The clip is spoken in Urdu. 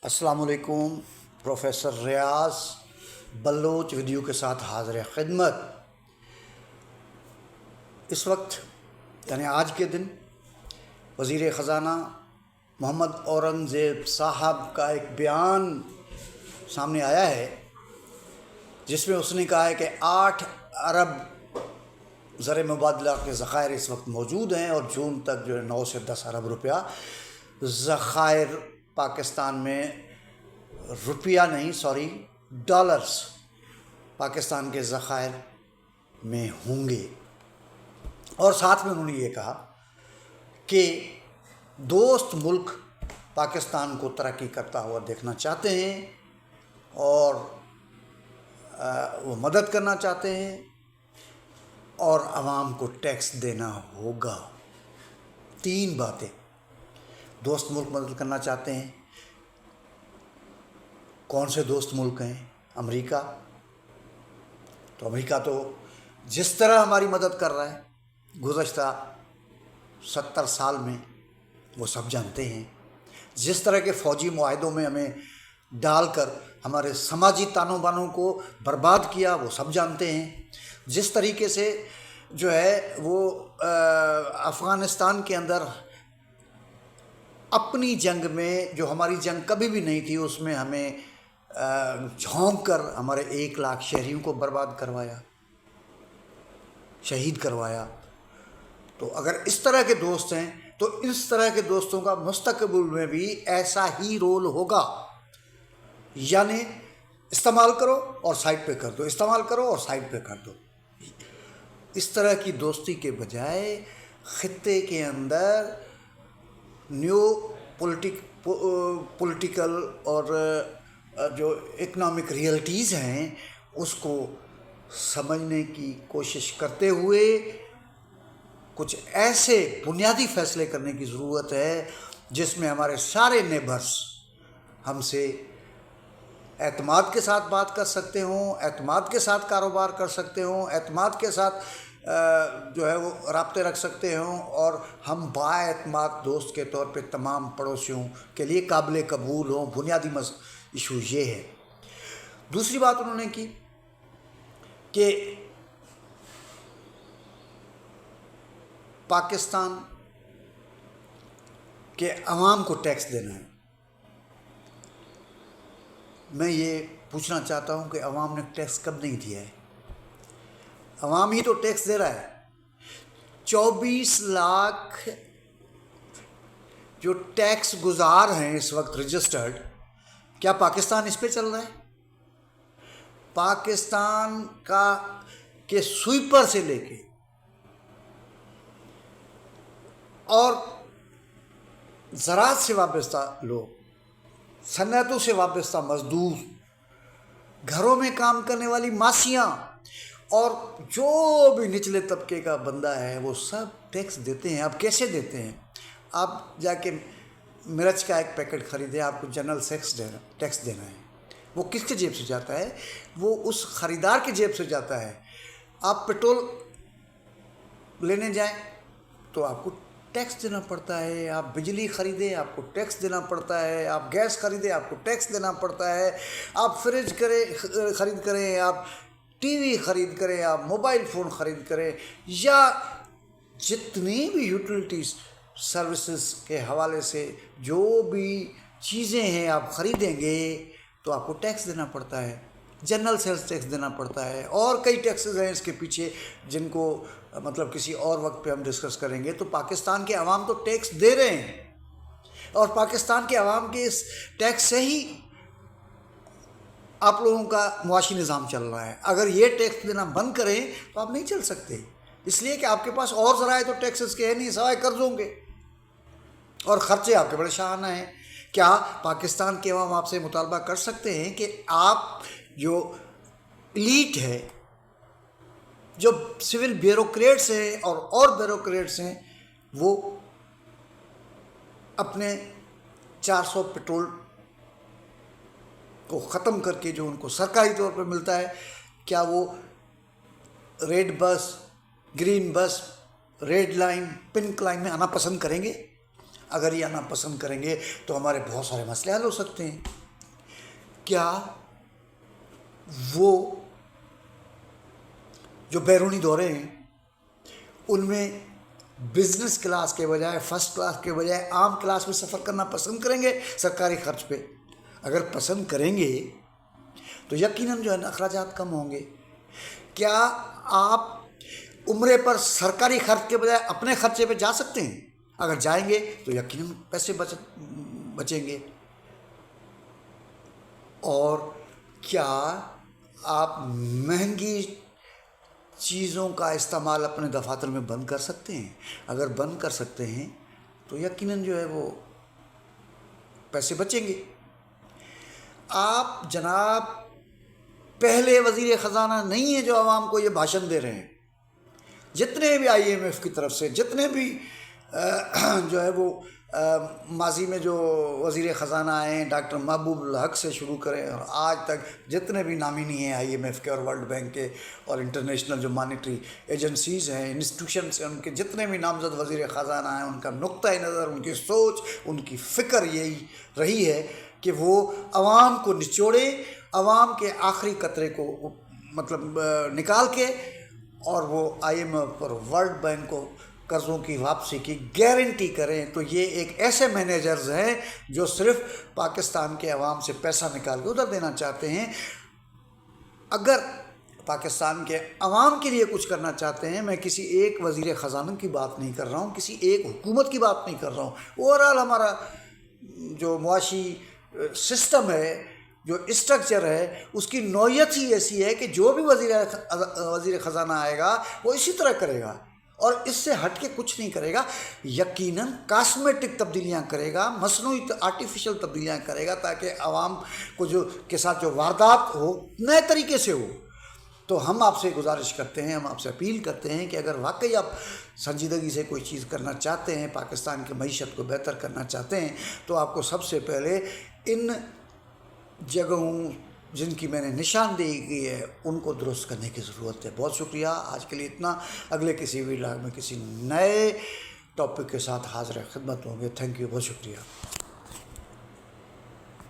السلام علیکم۔ پروفیسر ریاض بلوچ ویڈیو کے ساتھ حاضر خدمت۔ اس وقت یعنی آج کے دن وزیر خزانہ محمد اورنگزیب صاحب کا ایک بیان سامنے آیا ہے جس میں اس نے کہا ہے کہ 8 ارب زر مبادلہ کے ذخائر اس وقت موجود ہیں اور جون تک جو ہے 9 سے 10 ارب روپیہ ذخائر پاکستان میں ڈالرز پاکستان کے ذخائر میں ہوں گے۔ اور ساتھ میں انہوں نے یہ کہا کہ دوست ملک پاکستان کو ترقی کرتا ہوا دیکھنا چاہتے ہیں اور وہ مدد کرنا چاہتے ہیں اور عوام کو ٹیکس دینا ہوگا۔ 3 باتیں۔ دوست ملک مدد کرنا چاہتے ہیں۔ کون سے دوست ملک ہیں؟ امریکہ۔ تو امریکہ تو جس طرح ہماری مدد کر رہا ہے گزشتہ 70 سال میں وہ سب جانتے ہیں، جس طرح کے فوجی معاہدوں میں ہمیں ڈال کر ہمارے سماجی تانوں بانوں کو برباد کیا وہ سب جانتے ہیں، جس طریقے سے جو ہے وہ افغانستان کے اندر اپنی جنگ میں جو ہماری جنگ کبھی بھی نہیں تھی اس میں ہمیں جھونک کر ہمارے 1 لاکھ شہریوں کو برباد کروایا، شہید کروایا۔ تو اگر اس طرح کے دوست ہیں تو اس طرح کے دوستوں کا مستقبل میں بھی ایسا ہی رول ہوگا، یعنی استعمال کرو اور سائڈ پہ کر دو، استعمال کرو اور سائڈ پہ کر دو۔ اس طرح کی دوستی کے بجائے خطے کے اندر نیو پولیٹیکل اور جو اکنامک ریئلٹیز ہیں اس کو سمجھنے کی کوشش کرتے ہوئے کچھ ایسے بنیادی فیصلے کرنے کی ضرورت ہے جس میں ہمارے سارے نیبرز ہم سے اعتماد کے ساتھ بات کر سکتے ہوں، اعتماد کے ساتھ کاروبار کر سکتے ہوں، اعتماد کے ساتھ جو ہے وہ رابطے رکھ سکتے ہوں، اور ہم بااعتماد دوست کے طور پہ تمام پڑوسیوں کے لیے قابل قبول ہوں۔ بنیادی ایشو یہ ہے۔ دوسری بات انہوں نے کی کہ پاکستان کے عوام کو ٹیکس دینا ہے۔ میں یہ پوچھنا چاہتا ہوں کہ عوام نے ٹیکس کب نہیں دیا ہے؟ عوام ہی تو ٹیکس دے رہا ہے۔ 24 لاکھ جو ٹیکس گزار ہیں اس وقت رجسٹرڈ، کیا پاکستان اس پہ چل رہا ہے؟ پاکستان کے سویپر سے لے کے اور زراعت سے وابستہ لوگ، صنعتوں سے وابستہ مزدور، گھروں میں کام کرنے والی ماسیاں اور جو بھی نچلے طبقے کا بندہ ہے وہ سب ٹیکس دیتے ہیں۔ اب کیسے دیتے ہیں؟ آپ جا کے مرچ کا ایک پیکٹ خریدیں، آپ کو جنرل ٹیکس دینا ہے۔ وہ کس کے جیب سے جاتا ہے؟ وہ اس خریدار کے جیب سے جاتا ہے۔ آپ پٹرول لینے جائیں تو آپ کو ٹیکس دینا پڑتا ہے، آپ بجلی خریدیں آپ کو ٹیکس دینا پڑتا ہے، آپ گیس خریدیں آپ کو ٹیکس دینا پڑتا ہے، آپ فریج خرید کریں، آپ ٹی وی خرید کریں، آپ موبائل فون خرید کریں، یا جتنی بھی یوٹیلیٹیز سروسز کے حوالے سے جو بھی چیزیں ہیں آپ خریدیں گے تو آپ کو ٹیکس دینا پڑتا ہے، جنرل سیلز ٹیکس دینا پڑتا ہے، اور کئی ٹیکسز ہیں اس کے پیچھے جن کو مطلب کسی اور وقت پہ ہم ڈسکس کریں گے۔ تو پاکستان کے عوام تو ٹیکس دے رہے ہیں اور پاکستان کے عوام کے اس ٹیکس سے ہی آپ لوگوں کا معاشی نظام چل رہا ہے۔ اگر یہ ٹیکس دینا بند کریں تو آپ نہیں چل سکتے، اس لیے کہ آپ کے پاس اور ذرائع تو ٹیکسز کے ہیں نہیں سوائے قرضوں کے، اور خرچے آپ کے بڑے شاہانہ ہیں۔ کیا پاکستان کے عوام آپ سے مطالبہ کر سکتے ہیں کہ آپ جو ایلیٹ ہے، جو سول بیوروکریٹس ہیں اور بیوروکریٹس ہیں، وہ اپنے 400 پٹرول کو ختم کر کے جو ان کو سرکاری طور پر ملتا ہے، کیا وہ ریڈ بس، گرین بس، ریڈ لائن، پنک لائن میں آنا پسند کریں گے؟ اگر یہ آنا پسند کریں گے تو ہمارے بہت سارے مسئلے حل ہو سکتے ہیں۔ کیا وہ جو بیرونی دورے ہیں ان میں بزنس کلاس کے بجائے فرسٹ کلاس کے بجائے عام کلاس میں سفر کرنا پسند کریں گے سرکاری خرچ پہ؟ اگر پسند کریں گے تو یقیناً جو ہے نا اخراجات کم ہوں گے۔ کیا آپ عمرے پر سرکاری خرچ کے بجائے اپنے خرچے پہ جا سکتے ہیں؟ اگر جائیں گے تو یقیناً پیسے بچیں گے۔ اور کیا آپ مہنگی چیزوں کا استعمال اپنے دفاتر میں بند کر سکتے ہیں؟ اگر بند کر سکتے ہیں تو یقیناً جو ہے وہ پیسے بچیں گے۔ آپ جناب پہلے وزیر خزانہ نہیں ہیں جو عوام کو یہ بھاشن دے رہے ہیں۔ جتنے بھی IMF کی طرف سے جتنے بھی جو ہے وہ ماضی میں جو وزیر خزانہ آئے ہیں، ڈاکٹر محبوب الحق سے شروع کریں اور آج تک جتنے بھی نامینی ہیں IMF کے اور ورلڈ بینک کے اور انٹرنیشنل جو مانیٹری ایجنسیز ہیں، انسٹیٹیوشنس ہیں، ان کے جتنے بھی نامزد وزیر خزانہ ہیں، ان کا نقطۂ نظر، ان کی سوچ، ان کی فکر یہی رہی ہے کہ وہ عوام کو نچوڑے، عوام کے آخری قطرے کو مطلب نکال کے، اور وہ IMF اور ورلڈ بینک کو قرضوں کی واپسی کی گارنٹی کریں۔ تو یہ ایک ایسے مینیجرز ہیں جو صرف پاکستان کے عوام سے پیسہ نکال کے ادھر دینا چاہتے ہیں۔ اگر پاکستان کے عوام کے لیے کچھ کرنا چاہتے ہیں، میں کسی ایک وزیر خزانہ کی بات نہیں کر رہا ہوں، کسی ایک حکومت کی بات نہیں کر رہا ہوں، اوورآل ہمارا جو معاشی سسٹم ہے، جو اسٹرکچر ہے، اس کی نوعیت ہی ایسی ہے کہ جو بھی وزیر خزانہ آئے گا وہ اسی طرح کرے گا اور اس سے ہٹ کے کچھ نہیں کرے گا۔ یقیناً کاسمیٹک تبدیلیاں کرے گا، مصنوعی آرٹیفیشل تبدیلیاں کرے گا تاکہ عوام کو کے ساتھ جو واردات ہو نئے طریقے سے ہو۔ تو ہم آپ سے گزارش کرتے ہیں، ہم آپ سے اپیل کرتے ہیں کہ اگر واقعی آپ سنجیدگی سے کوئی چیز کرنا چاہتے ہیں، پاکستان کی معیشت کو بہتر کرنا چاہتے ہیں، تو آپ کو سب سے پہلے ان جگہوں جن کی میں نے نشاندہی کی ہے ان کو درست کرنے کی ضرورت ہے۔ بہت شکریہ، آج کے لیے اتنا۔ اگلے کسی ویلاگ میں کسی نئے ٹاپک کے ساتھ حاضر خدمت ہوں گے۔ تھینک یو، بہت شکریہ۔